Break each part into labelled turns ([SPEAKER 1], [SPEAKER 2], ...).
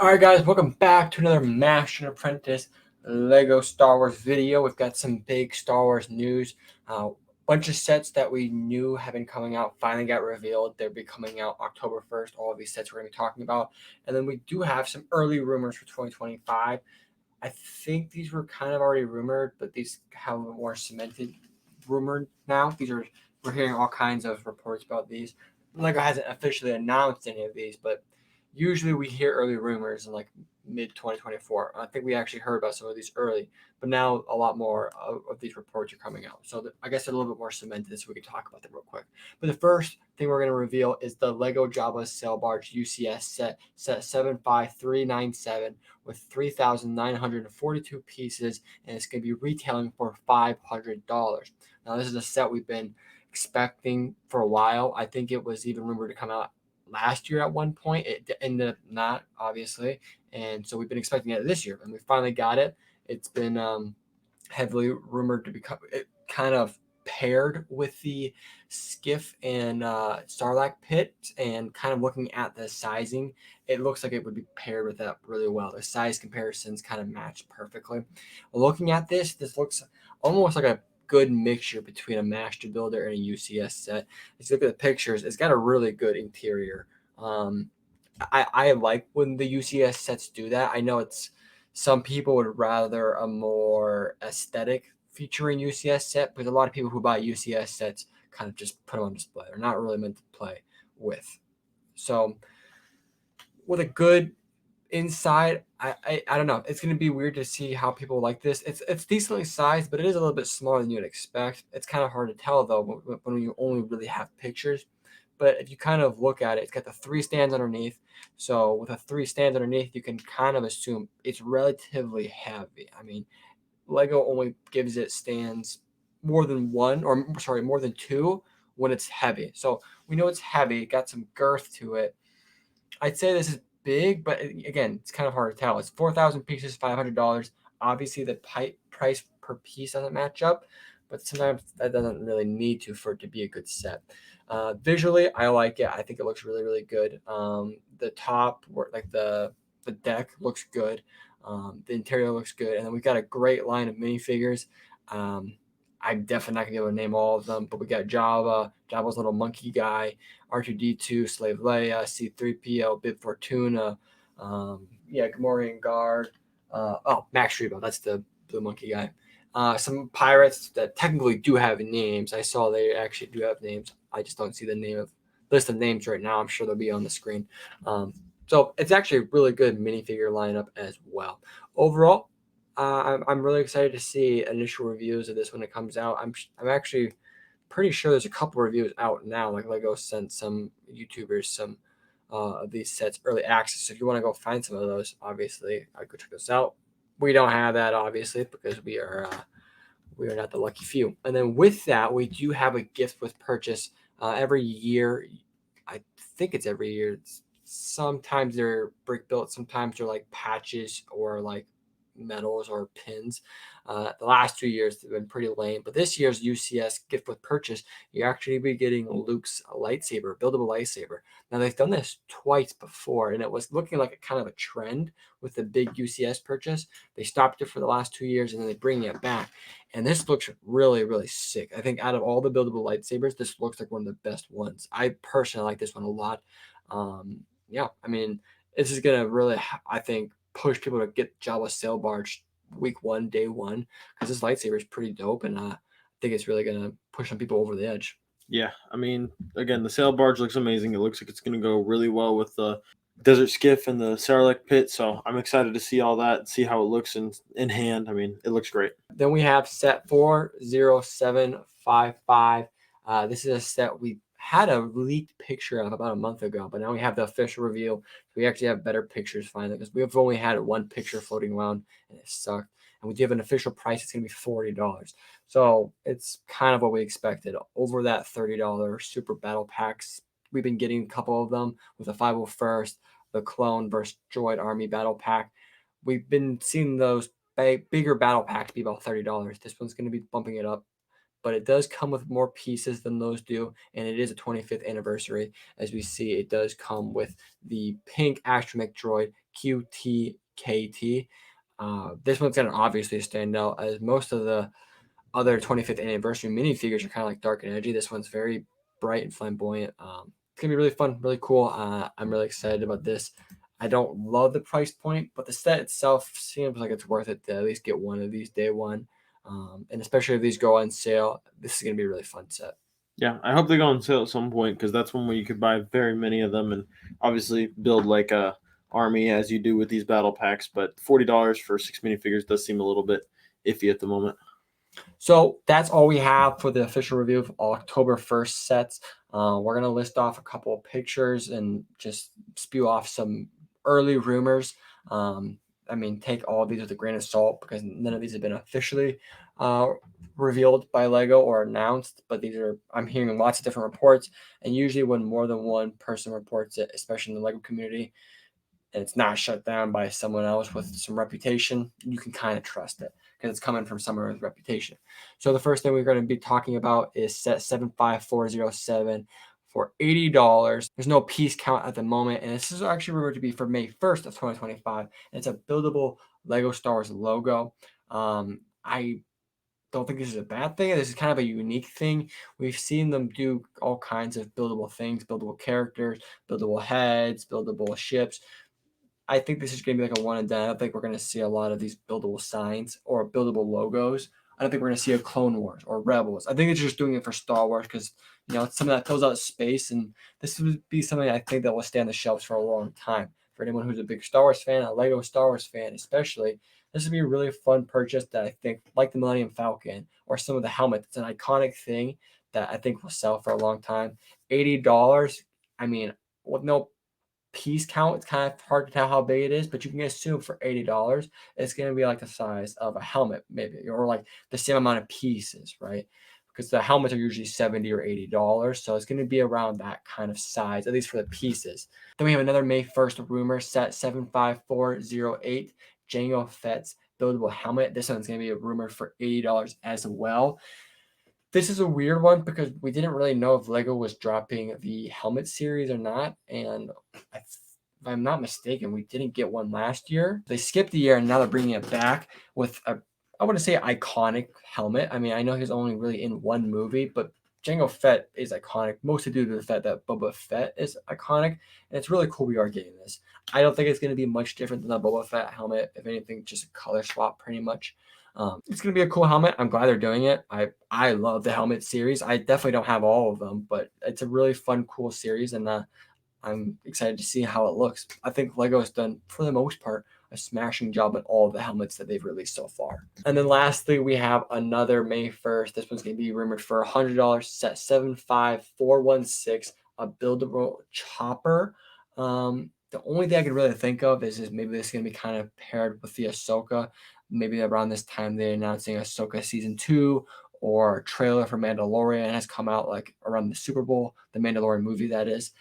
[SPEAKER 1] Alright guys, welcome back to another Master and Apprentice Lego Star Wars video. We've got some big Star Wars news. Bunch of sets that we knew have been coming out finally got revealed. They'll be coming out October 1st. All of these sets we're going to be talking about. And then we do have some early rumors for 2025. I think these were kind of already rumored, but these have a more cemented rumor now. We're hearing all kinds of reports about these. Lego hasn't officially announced any of these, but usually we hear early rumors in like mid 2024. I think we actually heard about some of these early, but now a lot more of these reports are coming out. So I guess they're a little bit more cemented, so we can talk about them real quick. But the first thing we're going to reveal is the Lego Jabba Sail Barge UCS set 75397 with 3,942 pieces, and it's going to be retailing for $500. Now, this is a set we've been expecting for a while. I think it was even rumored to come out last year at one point. It ended up not, obviously, and so we've been expecting it this year, and we finally got it. It's been heavily rumored to become it kind of paired with the skiff and Sarlacc pit, and kind of looking at the sizing, it looks like it would be paired with that really well. The size comparisons kind of match perfectly. Looking at this looks almost like a good mixture between a master builder and a UCS set. If you look at the pictures, it's got a really good interior. I like when the UCS sets do that. I know some people would rather a more aesthetic featuring UCS set, but a lot of people who buy UCS sets kind of just put them on display. They're not really meant to play with. So with a good inside, I don't know. It's going to be weird to see how people like this. It's decently sized, but it is a little bit smaller than you'd expect. It's kind of hard to tell though when you only really have pictures. But if you kind of look at it, it's got the three stands underneath. So with the three stands underneath, you can kind of assume it's relatively heavy. I mean, Lego only gives it stands more than one, or sorry, more than two when it's heavy. So we know it's heavy. It got some girth to it. I'd say this is big, but again, it's kind of hard to tell. It's 4,000 pieces, $500. Obviously, the price per piece doesn't match up, but sometimes that doesn't really need to for it to be a good set. Visually, I like it. I think it looks really, really good. The top, like the deck, looks good. The interior looks good, and then we've got a great line of minifigures. I'm definitely not gonna be able to name all of them, but we got Jabba's little monkey guy, R2D2, Slave Leia, C3PO, Bib Fortuna, Gamorrean Guard. Max Rebo, that's the blue monkey guy. Some pirates that technically do have names. I saw they actually do have names. I just don't see the list of names right now. I'm sure they'll be on the screen. So it's actually a really good minifigure lineup as well. Overall, I'm really excited to see initial reviews of this when it comes out. I'm actually pretty sure there's a couple reviews out now. Like Lego sent some YouTubers some of these sets early access. So if you want to go find some of those, obviously, I could check this out. We don't have that obviously because we are not the lucky few. And then with that, we do have a gift with purchase every year. I think it's every year. Sometimes they're brick built, sometimes they're like patches or like medals or pins. The last 2 years have been pretty lame, but this year's UCS gift with purchase, you actually be getting Luke's lightsaber, buildable lightsaber. Now they've done this twice before, and it was looking like a kind of a trend with the big UCS purchase. They stopped it for the last 2 years, and then they bring it back. And this looks really, really sick. I think out of all the buildable lightsabers, this looks like one of the best ones. I personally like this one a lot. I mean, this is gonna really, I think, push people to get Jabba's sail barge week one, day one, because this lightsaber is pretty dope, and I think it's really gonna push some people over the edge.
[SPEAKER 2] Yeah, I mean, again, the sail barge looks amazing. It looks like it's going to go really well with the desert skiff and the Sarlacc pit. So I'm excited to see all that and see how it looks in hand. I mean, it looks great.
[SPEAKER 1] Then we have set 40755. This is a set we had a leaked picture of about a month ago, but now we have the official reveal. We actually have better pictures finally because we've only had one picture floating around and it sucked. And we do have an official price. It's going to be $40. So it's kind of what we expected. Over that $30 super battle packs. We've been getting a couple of them with the 501st, the Clone versus Droid Army battle pack. We've been seeing those bigger battle packs be about $30. This one's going to be bumping it up, but it does come with more pieces than those do, and it is a 25th anniversary. As we see, it does come with the pink astromech droid QTKT. This one's going to obviously stand out, as most of the other 25th anniversary minifigures are kind of like dark and edgy. This one's very bright and flamboyant. It's going to be really fun, really cool. I'm really excited about this. I don't love the price point, but the set itself seems like it's worth it to at least get one of these day one. And especially if these go on sale, this is going to be a really fun set.
[SPEAKER 2] Yeah, I hope they go on sale at some point, because that's one where you could buy very many of them and obviously build like a army as you do with these battle packs. But $40 for 6 minifigures does seem a little bit iffy at the moment.
[SPEAKER 1] So that's all we have for the official review of October 1st sets. We're going to list off a couple of pictures and just spew off some early rumors. I mean, take all of these with a grain of salt, because none of these have been officially revealed by Lego or announced, but I'm hearing lots of different reports. And usually when more than one person reports it, especially in the Lego community, and it's not shut down by someone else with some reputation, you can kind of trust it, because it's coming from someone with reputation. So the first thing we're going to be talking about is set 75407 for $80. There's no piece count at the moment, and this is actually rumored to be for May 1st of 2025. And it's a buildable Lego Star Wars logo. I don't think this is a bad thing. This is kind of a unique thing. We've seen them do all kinds of buildable things, buildable characters, buildable heads, buildable ships. I think this is going to be like a one and done. I don't think we're going to see a lot of these buildable signs or buildable logos. I don't think we're going to see a Clone Wars or Rebels. I think it's just doing it for Star Wars, because it's something that fills out space, and this would be something I think that will stay on the shelves for a long time. For anyone who's a big Star Wars fan, a Lego Star Wars fan especially, this would be a really fun purchase that I think, like the Millennium Falcon or some of the helmets, it's an iconic thing that I think will sell for a long time. $80. I mean, with no piece count, it's kind of hard to tell how big it is, but you can assume for $80 it's going to be like the size of a helmet, maybe, or like the same amount of pieces, right? Because the helmets are usually $70 or $80, so it's going to be around that kind of size, at least for the pieces. Then we have another May 1st rumor, set 75408, Jango Fett's buildable helmet. This one's going to be a rumor for $80 as well. This is a weird one, because we didn't really know if Lego was dropping the helmet series or not. And if I'm not mistaken, we didn't get one last year. They skipped a year, and now they're bringing it back with I want to say iconic helmet. I mean, I know he's only really in one movie, but Jango Fett is iconic, mostly due to the fact that Boba Fett is iconic. And it's really cool we are getting this. I don't think it's going to be much different than the Boba Fett helmet. If anything, just a color swap pretty much. It's going to be a cool helmet. I'm glad they're doing it. I love the helmet series. I definitely don't have all of them, but it's a really fun, cool series, and I'm excited to see how it looks. I think Lego has done, for the most part, a smashing job at all of the helmets that they've released so far. And then lastly, we have another May 1st. This one's going to be rumored for $100, set 75416, a buildable chopper. The only thing I can really think of is maybe this is going to be kind of paired with the Ahsoka. Maybe around this time they're announcing Ahsoka Season 2, or a trailer for Mandalorian has come out like around the Super Bowl, the Mandalorian movie that is.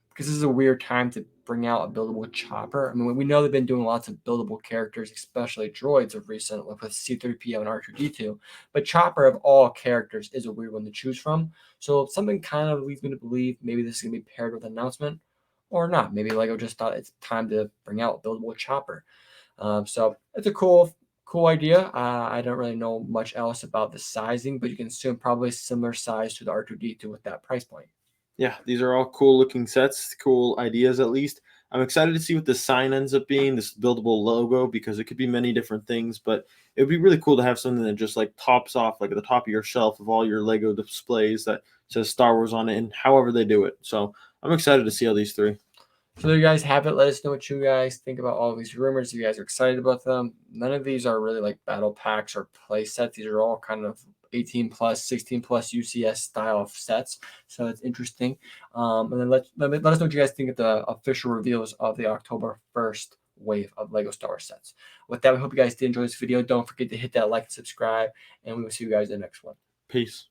[SPEAKER 1] Because this is a weird time to bring out a buildable chopper. I mean, we know they've been doing lots of buildable characters, especially droids of recent, like with C-3PO and R2-D2. But Chopper, of all characters, is a weird one to choose from. So something kind of leads me to believe maybe this is going to be paired with an announcement, or not. Maybe Lego just thought it's time to bring out a buildable chopper. So it's a cool idea. I don't really know much else about the sizing, but you can assume probably similar size to the R2-D2 with that price point.
[SPEAKER 2] Yeah, these are all cool looking sets, cool ideas at least. I'm excited to see what the sign ends up being, this buildable logo, because it could be many different things, but it would be really cool to have something that just like tops off like at the top of your shelf of all your Lego displays that says Star Wars on it, and however they do it. So I'm excited to see all these three.
[SPEAKER 1] So there you guys have it. Let us know what you guys think about all these rumors. If you guys are excited about them. None of these are really like battle packs or play sets. These are all kind of 18 plus, 16 plus UCS style of sets. So it's interesting. And then let us know what you guys think of the official reveals of the October 1st wave of Lego Star Wars sets. With that, we hope you guys did enjoy this video. Don't forget to hit that like and subscribe, and we will see you guys in the next one.
[SPEAKER 2] Peace.